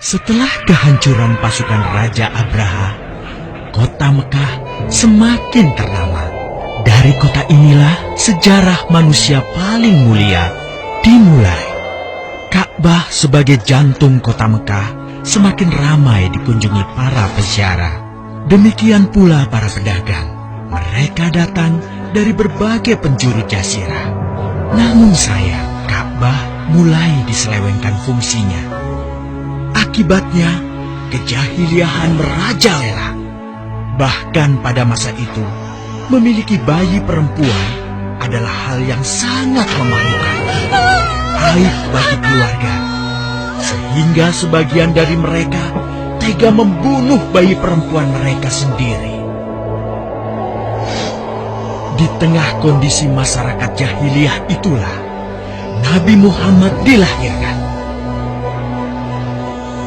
Setelah kehancuran pasukan Raja Abraha, kota Mekah semakin ternama. Dari kota inilah sejarah manusia paling mulia dimulai. Ka'bah sebagai jantung kota Mekah semakin ramai dikunjungi para peziarah. Demikian pula para pedagang. Mereka datang dari berbagai penjuru jazirah. Namun sayang, Ka'bah mulai diselewengkan fungsinya. Akibatnya, kejahiliahan merajalela. Bahkan pada masa itu, memiliki bayi perempuan adalah hal yang sangat memalukan. Aib bagi keluarga. Sehingga sebagian dari mereka tega membunuh bayi perempuan mereka sendiri. Di tengah kondisi masyarakat jahiliyah itulah Nabi Muhammad dilahirkan.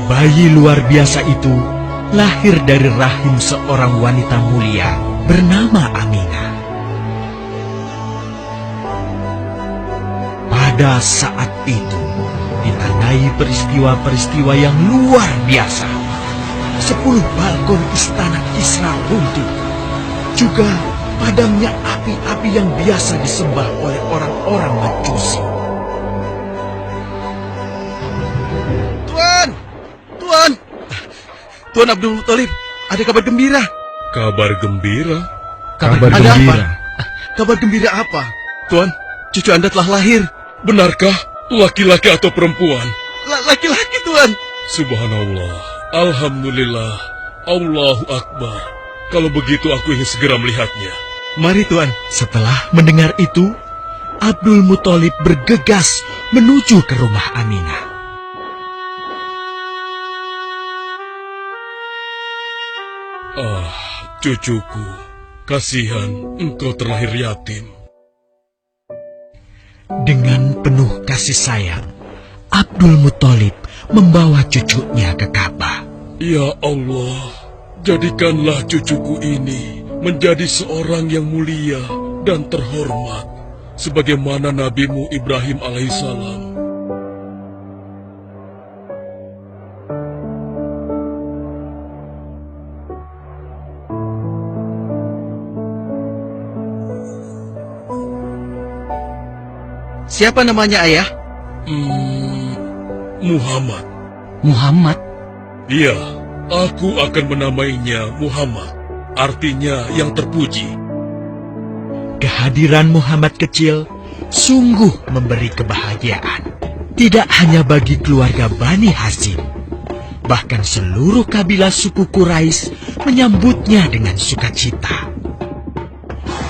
Bayi luar biasa itu lahir dari rahim seorang wanita mulia bernama Aminah. Pada saat itu ditandai peristiwa-peristiwa yang luar biasa. 10 balkon istana Kisra runtuh. Juga padamnya api-api yang biasa disembah oleh orang-orang Majusi. Tuan Abdul Muthalib, ada kabar gembira. Kabar gembira? Kabar gembira? Kabar gembira apa? Tuan, cucu Anda telah lahir. Benarkah? Laki-laki atau perempuan? Laki-laki, Tuan. Subhanallah, Alhamdulillah, Allahu Akbar. Kalau begitu aku ingin segera melihatnya. Mari, Tuan. Setelah mendengar itu, Abdul Muthalib bergegas menuju ke rumah Aminah. Ah, cucuku, kasihan engkau terlahir yatim. Dengan penuh kasih sayang, Abdul Muthalib membawa cucunya ke Ka'bah. Ya Allah, jadikanlah cucuku ini menjadi seorang yang mulia dan terhormat, sebagaimana Nabimu Ibrahim alaihissalam. Siapa namanya, Ayah? Muhammad. Muhammad? Iya, aku akan menamainya Muhammad. Artinya yang terpuji. Kehadiran Muhammad kecil sungguh memberi kebahagiaan. Tidak hanya bagi keluarga Bani Hashim. Bahkan seluruh kabilah suku Quraisy menyambutnya dengan sukacita.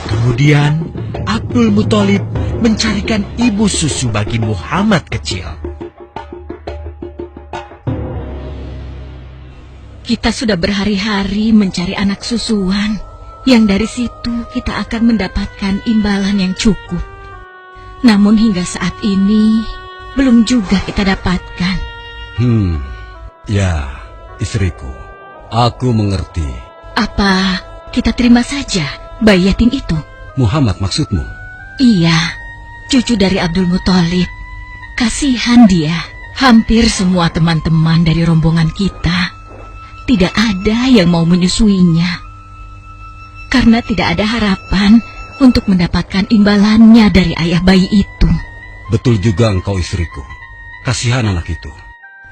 Kemudian Abdul Muthalib mencarikan ibu susu bagi Muhammad kecil. Kita sudah berhari-hari mencari anak susuan, yang dari situ kita akan mendapatkan imbalan yang cukup. Namun hingga saat ini, belum juga kita dapatkan. Ya, istriku, aku mengerti. Apa kita terima saja bayi yatim itu? Muhammad maksudmu? Iya, cucu dari Abdul Muthalib. Kasihan dia. Hampir semua teman-teman dari rombongan kita tidak ada yang mau menyusuinya. Karena tidak ada harapan untuk mendapatkan imbalannya dari ayah bayi itu. Betul juga engkau, istriku. Kasihan anak itu.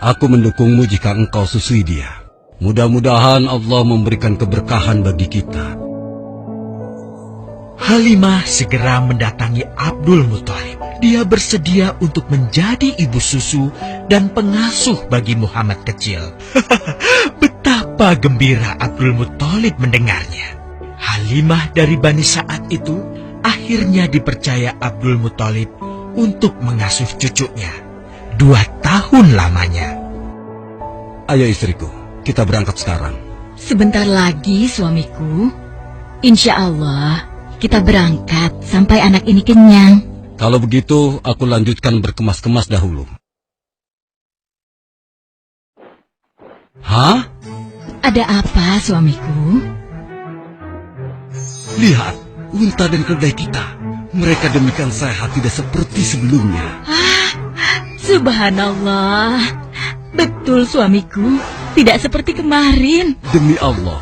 Aku mendukungmu jika engkau susui dia. Mudah-mudahan Allah memberikan keberkahan bagi kita. Halimah segera mendatangi Abdul Muthalib. Dia bersedia untuk menjadi ibu susu dan pengasuh bagi Muhammad kecil. Betapa gembira Abdul Muthalib mendengarnya. Halimah dari Bani Sa'ad itu akhirnya dipercaya Abdul Muthalib untuk mengasuh cucunya 2 tahun lamanya. Ayo istriku, kita berangkat sekarang. Sebentar lagi suamiku. Insya Allah kita berangkat sampai anak ini kenyang. Kalau begitu, aku lanjutkan berkemas-kemas dahulu. Hah? Ada apa suamiku? Lihat, unta dan keledai kita. Mereka demikian sehat, tidak seperti sebelumnya. Subhanallah. Betul, suamiku. Tidak seperti kemarin. Demi Allah,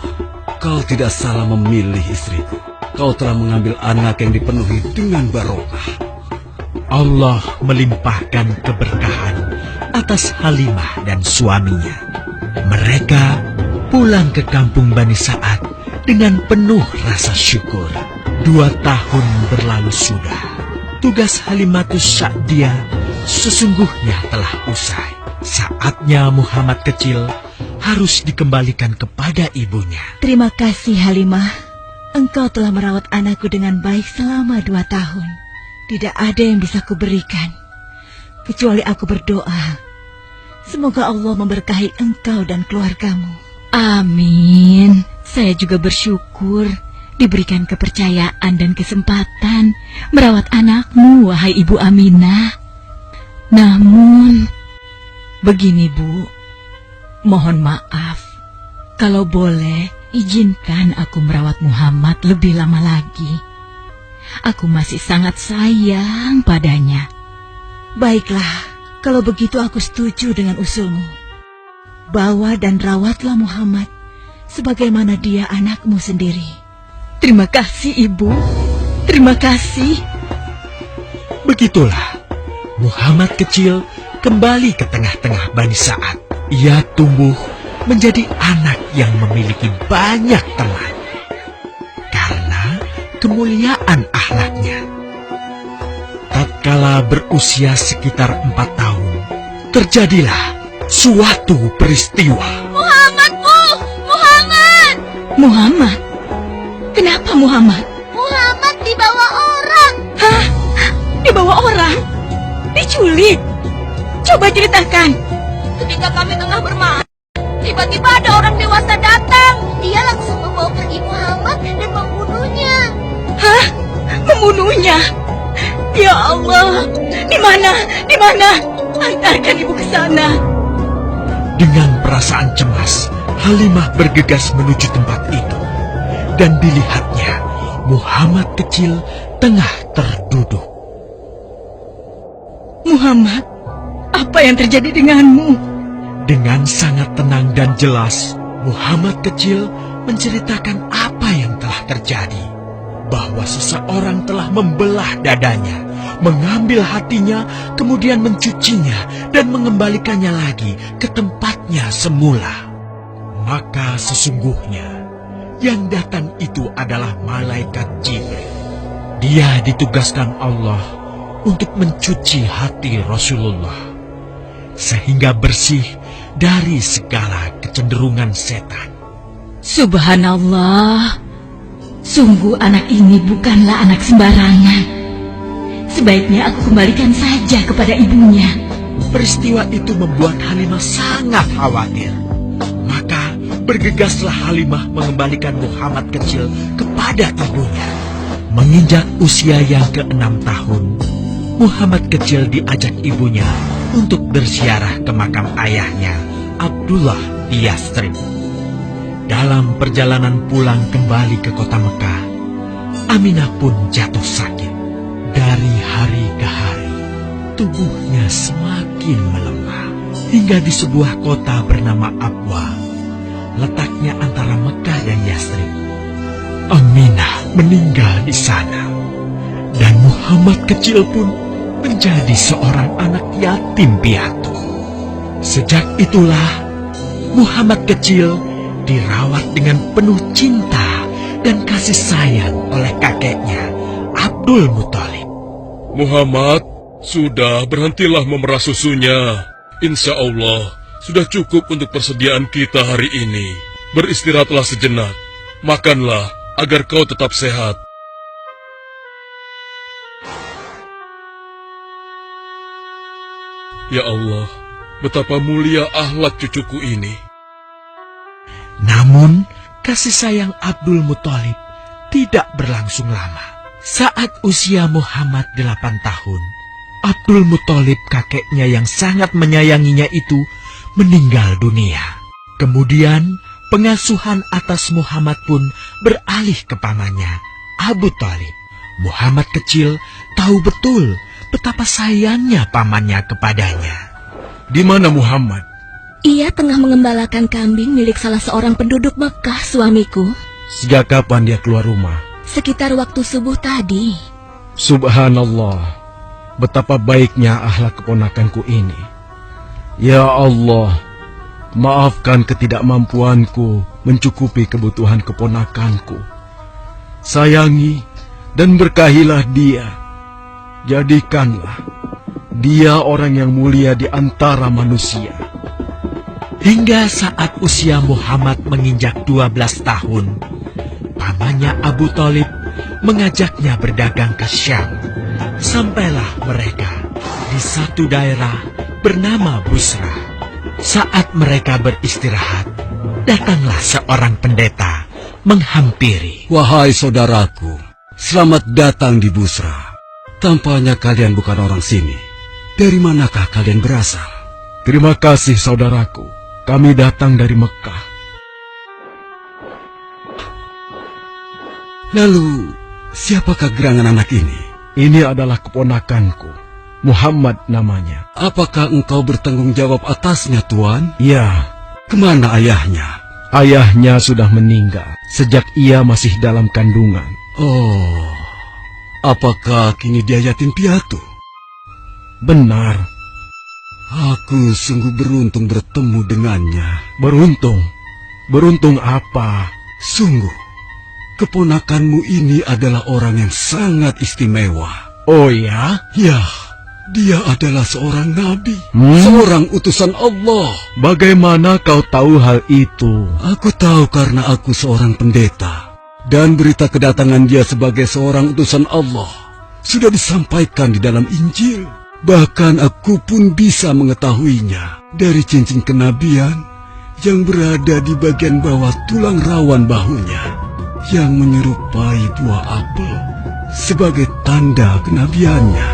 kau tidak salah memilih istriku. Kau telah mengambil anak yang dipenuhi dengan barokah. Allah melimpahkan keberkahan atas Halimah dan suaminya. Mereka pulang ke kampung Bani Sa'ad dengan penuh rasa syukur. 2 tahun berlalu sudah. Tugas Halimatus Sa'diyah sesungguhnya telah usai. Saatnya Muhammad kecil harus dikembalikan kepada ibunya. Terima kasih Halimah. Engkau telah merawat anakku dengan baik selama 2 tahun. Tidak ada yang bisa kuberikan, kecuali aku berdoa. Semoga Allah memberkahi engkau dan keluargamu. Amin. Saya juga bersyukur diberikan kepercayaan dan kesempatan merawat anakmu, wahai Ibu Aminah. Namun, begini Bu, mohon maaf. Kalau boleh, izinkan aku merawat Muhammad lebih lama lagi. Aku masih sangat sayang padanya. Baiklah, kalau begitu aku setuju dengan usulmu. Bawa dan rawatlah Muhammad sebagaimana dia anakmu sendiri. Terima kasih, Ibu. Terima kasih. Begitulah, Muhammad kecil kembali ke tengah-tengah Bani Sa'ad. Ia tumbuh menjadi anak yang memiliki banyak teman. Karena kemuliaan akhlaknya. Tatkala berusia sekitar 4 tahun, terjadilah suatu peristiwa. Muhammad, Bu! Muhammad! Muhammad? Kenapa Muhammad? Muhammad dibawa orang. Hah? Dibawa orang? Diculik? Coba ceritakan. Ketika kami tengah bermain, tiba-tiba ada orang dewasa datang. Dia langsung membawa pergi Muhammad dan membunuhnya. Hah? Membunuhnya? Ya Allah, di mana? Di mana? Antarkan ibu ke sana. Dengan perasaan cemas, Halimah bergegas menuju tempat itu. Dan dilihatnya, Muhammad kecil tengah terduduk. Muhammad, apa yang terjadi denganmu? Dengan sangat tenang dan jelas, Muhammad kecil menceritakan apa yang telah terjadi. Bahwa seseorang telah membelah dadanya, mengambil hatinya, kemudian mencucinya dan mengembalikannya lagi ke tempatnya semula. Maka sesungguhnya yang datang itu adalah malaikat Jibril. Dia ditugaskan Allah untuk mencuci hati Rasulullah sehingga bersih dari segala kecenderungan setan. Subhanallah, sungguh anak ini bukanlah anak sembarangan. Sebaiknya aku kembalikan saja kepada ibunya. Peristiwa itu membuat Halimah sangat khawatir. Maka bergegaslah Halimah mengembalikan Muhammad kecil kepada ibunya. Menginjak usia yang ke-6 tahun, Muhammad kecil diajak ibunya untuk berziarah ke makam ayahnya, Abdullah di Yathrib. Dalam perjalanan pulang kembali ke kota Mekah, Aminah pun jatuh sakit. Dari hari ke hari, tubuhnya semakin melemah. Hingga di sebuah kota bernama Abwa, letaknya antara Mekah dan Yathrib, Aminah meninggal di sana. Dan Muhammad kecil pun menjadi seorang anak yatim piatu. Sejak itulah, Muhammad kecil dirawat dengan penuh cinta dan kasih sayang oleh kakeknya, Abdul Muthalib. Muhammad, sudah berhentilah memerah susunya. Insya Allah, sudah cukup untuk persediaan kita hari ini. Beristirahatlah sejenak. Makanlah agar kau tetap sehat. Ya Allah, betapa mulia akhlak cucuku ini. Namun, kasih sayang Abdul Muthalib tidak berlangsung lama. Saat usia Muhammad 8 tahun, Abdul Muthalib kakeknya yang sangat menyayanginya itu meninggal dunia. Kemudian, pengasuhan atas Muhammad pun beralih ke pamannya, Abu Thalib. Muhammad kecil tahu betul betapa sayangnya pamannya kepadanya. Di mana Muhammad? Ia tengah mengembalakan kambing milik salah seorang penduduk Mekah, suamiku. Sejak kapan dia keluar rumah? Sekitar waktu subuh tadi. Subhanallah, betapa baiknya akhlak keponakanku ini. Ya Allah, maafkan ketidakmampuanku mencukupi kebutuhan keponakanku. Sayangi dan berkahilah dia. Jadikanlah dia orang yang mulia di antara manusia. Hingga saat usia Muhammad menginjak 12 tahun, pamannya Abu Thalib mengajaknya berdagang ke Syam. Sampailah mereka di satu daerah bernama Busra. Saat mereka beristirahat, datanglah seorang pendeta menghampiri. Wahai saudaraku, selamat datang di Busra. Tampaknya kalian bukan orang sini. Dari manakah kalian berasal? Terima kasih saudaraku. Kami datang dari Mekah. Lalu, siapakah gerangan anak ini? Ini adalah keponakanku. Muhammad namanya. Apakah engkau bertanggung jawab atasnya, Tuan? Ya, Kemana ayahnya? ayahnya sudah meninggal sejak ia masih dalam kandungan. Oh, apakah kini dia yatim piatu? Benar, Aku sungguh beruntung bertemu dengannya. beruntung. Beruntung apa? Sungguh, keponakanmu ini adalah orang yang sangat istimewa. Oh ya? Ya, dia adalah seorang nabi, Hmm? seorang utusan Allah. Bagaimana kau tahu hal itu? Aku tahu karena aku seorang pendeta, dan berita kedatangan dia sebagai seorang utusan Allah sudah disampaikan di dalam Injil. Bahkan aku pun bisa mengetahuinya dari cincin kenabian yang berada di bagian bawah tulang rawan bahunya, yang menyerupai buah apel sebagai tanda kenabiannya.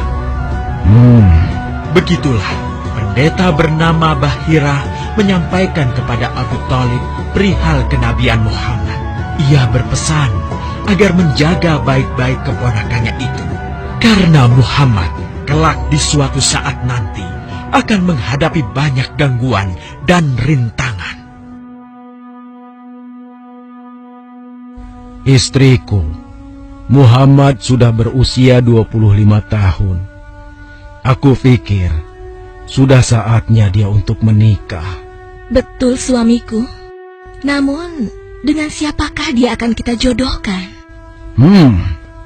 Begitulah pendeta bernama Bahira menyampaikan kepada Abu Thalib perihal kenabian Muhammad. Ia berpesan agar menjaga baik-baik keponakannya itu, karena Muhammad kelak di suatu saat nanti akan menghadapi banyak gangguan dan rintangan. Istriku, Muhammad sudah berusia 25 tahun. Aku pikir sudah saatnya dia untuk menikah. Betul, suamiku. Namun, dengan siapakah dia akan kita jodohkan?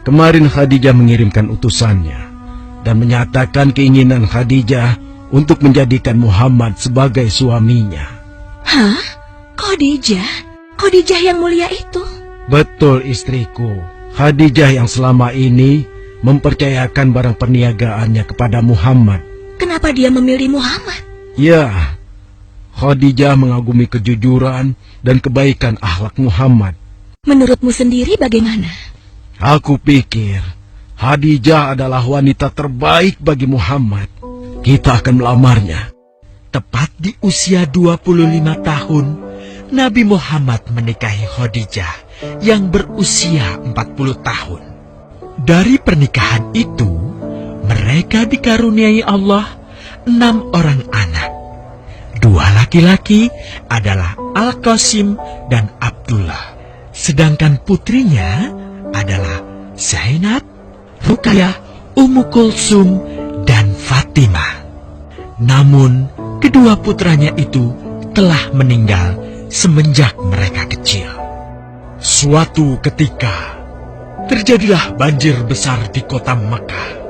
Kemarin Khadijah mengirimkan utusannya dan menyatakan keinginan Khadijah untuk menjadikan Muhammad sebagai suaminya. Hah? Khadijah? Khadijah yang mulia itu? Betul, istriku. Khadijah yang selama ini mempercayakan barang perniagaannya kepada Muhammad. Kenapa dia memilih Muhammad? Ya, Khadijah mengagumi kejujuran dan kebaikan akhlak Muhammad. Menurutmu sendiri bagaimana? Aku pikir Khadijah adalah wanita terbaik bagi Muhammad. Kita akan melamarnya. Tepat di usia 25 tahun, Nabi Muhammad menikahi Khadijah yang berusia 40 tahun. Dari pernikahan itu, mereka dikaruniai Allah 6 orang anak. 2 laki-laki adalah Al-Qasim dan Abdullah. Sedangkan putrinya adalah Zainab, Ruqayyah, Ummu Kulsum, dan Fatimah. Namun, kedua putranya itu telah meninggal semenjak mereka kecil. Suatu ketika, terjadilah banjir besar di kota Mekah.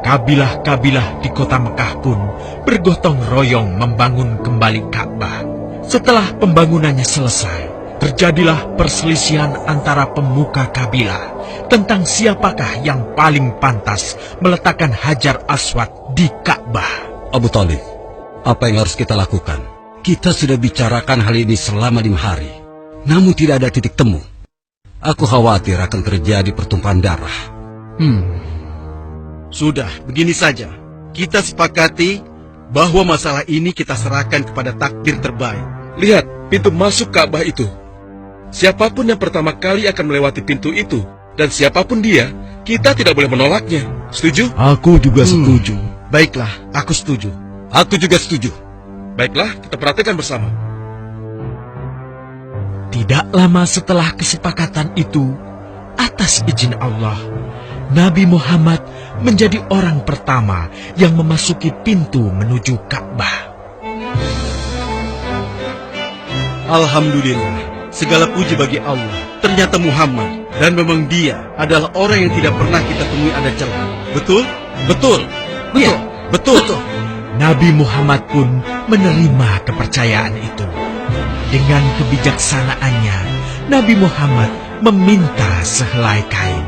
Kabilah-kabilah di kota Mekah pun bergotong royong membangun kembali Ka'bah. Setelah pembangunannya selesai, terjadilah perselisihan antara pemuka kabilah tentang siapakah yang paling pantas meletakkan Hajar Aswad di Ka'bah. Abu Thalib, apa yang harus kita lakukan? Kita sudah bicarakan hal ini selama 5 hari, namun tidak ada titik temu. Aku khawatir akan terjadi pertumpahan darah. Sudah, begini saja. Kita sepakati bahwa masalah ini kita serahkan kepada takdir terbaik. Lihat pintu masuk Ka'bah itu. Siapapun yang pertama kali akan melewati pintu itu, dan siapapun dia, kita tidak boleh menolaknya. Setuju? Aku juga setuju. Baiklah, aku setuju. Aku juga setuju. Baiklah, kita perhatikan bersama. Tidak lama setelah kesepakatan itu, atas izin Allah, Nabi Muhammad menjadi orang pertama yang memasuki pintu menuju Ka'bah. Alhamdulillah, segala puji bagi Allah. Ternyata Muhammad, dan memang dia adalah orang yang tidak pernah kita temui ada celah. Betul? Betul. Ya, Betul. Nabi Muhammad pun menerima kepercayaan itu. Dengan kebijaksanaannya, Nabi Muhammad meminta sehelai kain,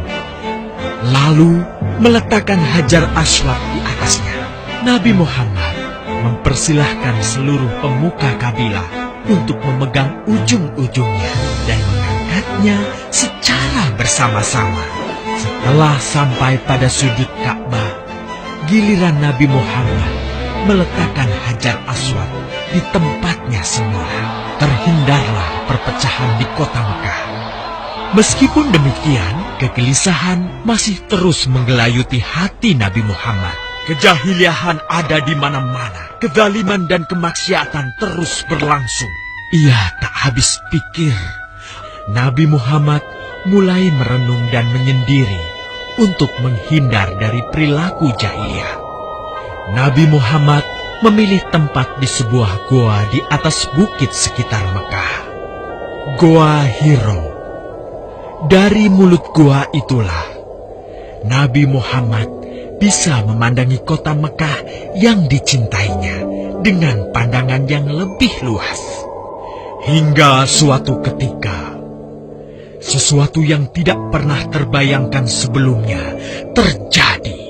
lalu meletakkan Hajar Aswad di atasnya. Nabi Muhammad mempersilahkan seluruh pemuka kabilah untuk memegang ujung-ujungnya dan mengangkatnya secara bersama-sama. Setelah sampai pada sudut Ka'bah, giliran Nabi Muhammad meletakkan Hajar Aswad di tempatnya semula. Terhindarlah perpecahan di kota Mekah. Meskipun demikian, kegelisahan masih terus menggelayuti hati Nabi Muhammad. Kejahiliahan ada di mana-mana. Kezaliman dan kemaksiatan terus berlangsung. Ia tak habis pikir. Nabi Muhammad mulai merenung dan menyendiri untuk menghindar dari perilaku jahiliyah. Nabi Muhammad memilih tempat di sebuah goa di atas bukit sekitar Mekah. Goa Hiro. Dari mulut goa itulah Nabi Muhammad bisa memandangi kota Mekah yang dicintainya dengan pandangan yang lebih luas. Hingga suatu ketika, sesuatu yang tidak pernah terbayangkan sebelumnya terjadi.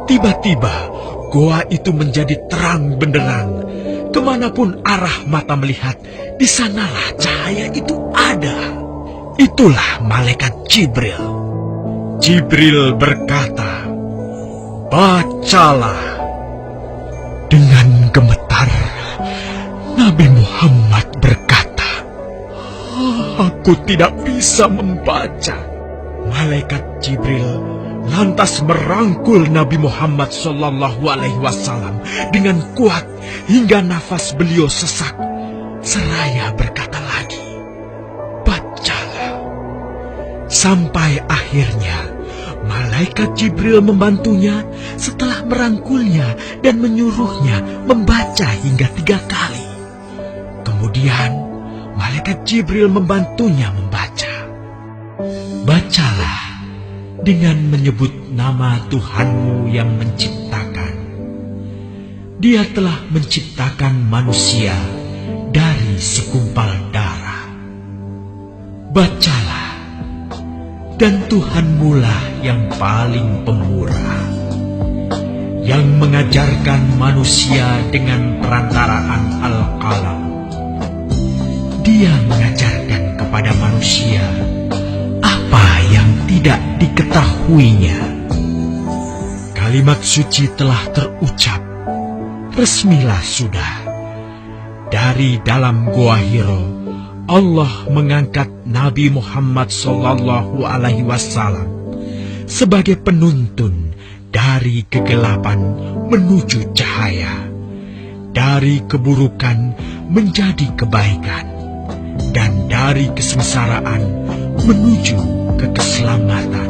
Tiba-tiba, goa itu menjadi terang benderang. Kemanapun arah mata melihat, di sanalah cahaya itu ada. Itulah malaikat Jibril. Jibril berkata, "Bacalah." Dengan gemetar, Nabi Muhammad berkata, "Aku tidak bisa membaca." Malaikat Jibril lantas merangkul Nabi Muhammad SAW dengan kuat hingga nafas beliau sesak. Seraya berkata lagi, "Bacalah." Sampai akhirnya malaikat Jibril membantunya setelah merangkulnya dan menyuruhnya membaca hingga 3 kali. Kemudian malaikat Jibril membantunya membaca. "Bacalah dengan menyebut nama Tuhanmu yang menciptakan. Dia telah menciptakan manusia dari segumpal darah. Bacalah, dan Tuhanmulah yang paling pemurah, yang mengajarkan manusia dengan perantaraan Al-Qalam. Dia mengajarkan kepada manusia apa yang tidak diketahuinya." Kalimat suci telah terucap. Resmilah sudah. Dari dalam Goa Hiro, Allah mengangkat Nabi Muhammad SAW sebagai penuntun dari kegelapan menuju cahaya, dari keburukan menjadi kebaikan, dan dari kesengsaraan menuju ke keselamatan.